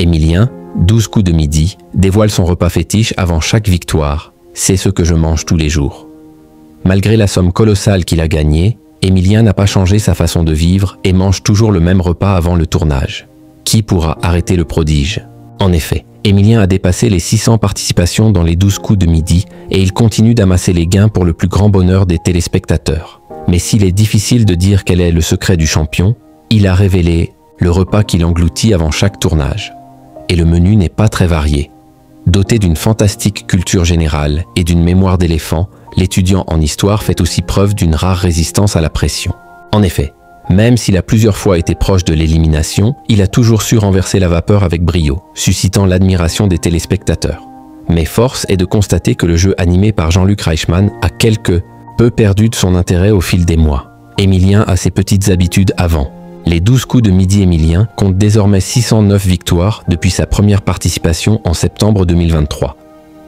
Émilien, 12 coups de midi, dévoile son repas fétiche avant chaque victoire. C'est ce que je mange tous les jours. Malgré la somme colossale qu'il a gagnée, Émilien n'a pas changé sa façon de vivre et mange toujours le même repas avant le tournage. Qui pourra arrêter le prodige? En effet, Émilien a dépassé les 600 participations dans les 12 coups de midi et il continue d'amasser les gains pour le plus grand bonheur des téléspectateurs. Mais s'il est difficile de dire quel est le secret du champion, il a révélé le repas qu'il engloutit avant chaque tournage. Et le menu n'est pas très varié. Doté d'une fantastique culture générale et d'une mémoire d'éléphant, l'étudiant en histoire fait aussi preuve d'une rare résistance à la pression. En effet, même s'il a plusieurs fois été proche de l'élimination, il a toujours su renverser la vapeur avec brio, suscitant l'admiration des téléspectateurs. Mais force est de constater que le jeu animé par Jean-Luc Reichmann a quelque peu perdu de son intérêt au fil des mois. Émilien a ses petites habitudes avant. Les 12 coups de midi Émilien comptent désormais 609 victoires depuis sa première participation en septembre 2023.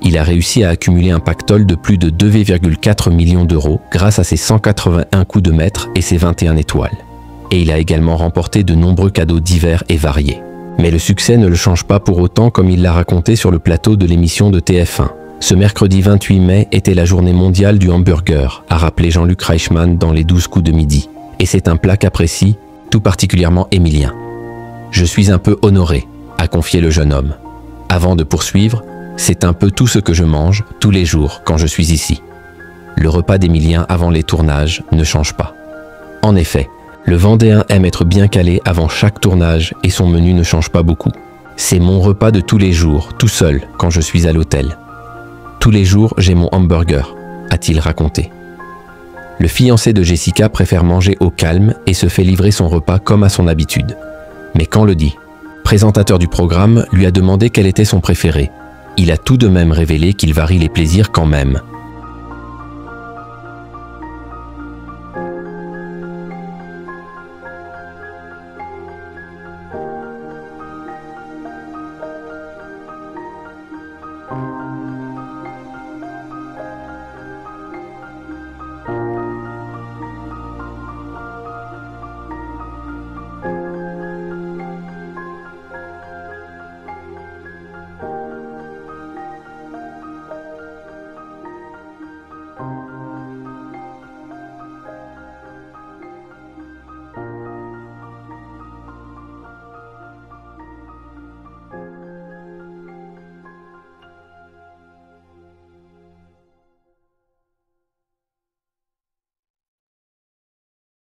Il a réussi à accumuler un pactole de plus de 2,4 millions d'euros grâce à ses 181 coups de maître et ses 21 étoiles. Et il a également remporté de nombreux cadeaux divers et variés. Mais le succès ne le change pas pour autant comme il l'a raconté sur le plateau de l'émission de TF1. Ce mercredi 28 mai était la journée mondiale du hamburger, a rappelé Jean-Luc Reichmann dans les 12 coups de midi. Et c'est un plat qu'apprécie tout particulièrement Émilien. « Je suis un peu honoré », a confié le jeune homme. Avant de poursuivre, c'est un peu tout ce que je mange tous les jours quand je suis ici. Le repas d'Émilien avant les tournages ne change pas. En effet, le Vendéen aime être bien calé avant chaque tournage et son menu ne change pas beaucoup. C'est mon repas de tous les jours, tout seul, quand je suis à l'hôtel. Tous les jours, j'ai mon hamburger, a-t-il raconté. Le fiancé de Jessica préfère manger au calme et se fait livrer son repas comme à son habitude. Mais quand le présentateur du programme lui a demandé quel était son préféré, il a tout de même révélé qu'il varie les plaisirs quand même.